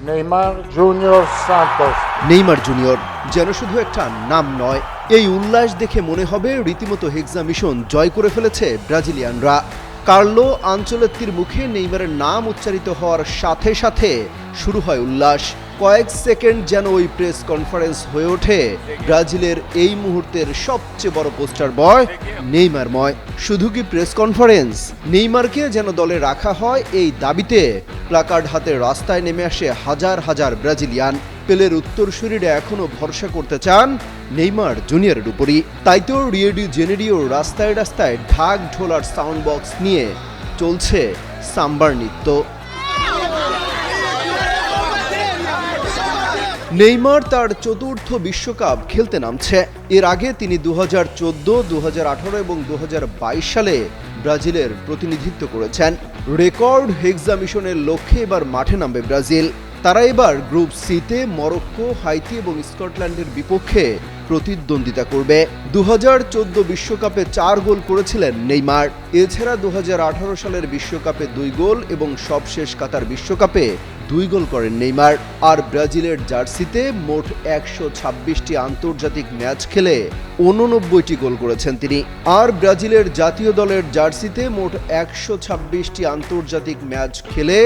Neymar junior Santos. Neymar junior যেন শুধু একটা নাম নয়, এই উল্লাস দেখে মনে হবে রীতিমতো হেক্সা মিশন জয় করে ফেলেছে ব্রাজিলিয়ানরা। কার্লো আনচেলত্তির মুখে নেইমারের নাম উচ্চারিত হওয়ার সাথে সাথে শুরু হয় উল্লাস। কয়েক সেকেন্ড যেন ওই প্রেস কনফারেন্স হয়ে ওঠে ব্রাজিলের এই মুহূর্তের সবচেয়ে বড় পোস্টার বয় নেইমারময়। শুধু কি প্রেস কনফারেন্স, নেইমারকে যেন দলে রাখা হয় এই দাবিতে প্লাকার্ড হাতে রাস্তায় নেমে আসে হাজার হাজার ব্রাজিলিয়ান। পেলের উত্তরসূরিরা এখনো ভরসা করতে চান নেইমার জুনিয়রের উপরই। তাই তো রিও ডি জেনেরিওর রাস্তায় রাস্তায় ঢাক ঢোল আর সাউন্ড বক্স নিয়ে চলছে সাম্বার নৃত্য। নেইমার তার চতুর্থ বিশ্বকাপ খেলতে নামছে। এর আগে তিনি 2014, 2018 এবং 2022 সালে ব্রাজিলের প্রতিনিধিত্ব করেছেন। রেকর্ড হেক্সা মিশনের লক্ষ্যে এবার মাঠে নামবে ব্রাজিল। তারা এবার গ্রুপ সিতে মরক্কো, হাইতি এবং স্কটল্যান্ডের বিপক্ষে প্রতিদ্বন্দ্বিতা করবে। 2014 বিশ্বকাপে 4 গোল করেছিলেন নেইমার। এছাড়া 2018 সালের বিশ্বকাপে 2 গোল এবং সবশেষ কাতার বিশ্বকাপে 2 গোল করেন নেইমার। আর ব্রাজিলের জার্সিতে মোট 126টি আন্তর্জাতিক ম্যাচ খেলে 89টি গোল করেছেন তিনি। আর ব্রাজিলের জাতীয় দলের জার্সিতে মোট 126টি আন্তর্জাতিক ম্যাচ খেলে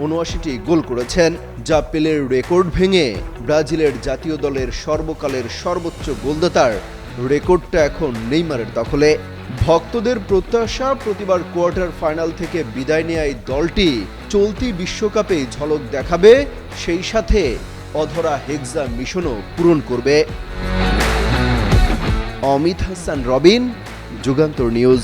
79টি গোল করেছেন, যা পেলের রেকর্ড ভেঙে ব্রাজিলের জাতীয় দলের সর্বকালের সর্বোচ্চ গোলদাতার রেকর্ডটা এখন নেইমারের দখলে। ভক্তদের প্রত্যাশা, প্রতিবার কোয়ার্টার ফাইনাল থেকে বিদায় নেয়া এই দলটি চলতি বিশ্বকাপে ঝলক দেখাবে, সেই সাথে অধরা হেক্সা মিশনও পূরণ করবে। অমিত হাসান রবিন, যুগান্তর নিউজ।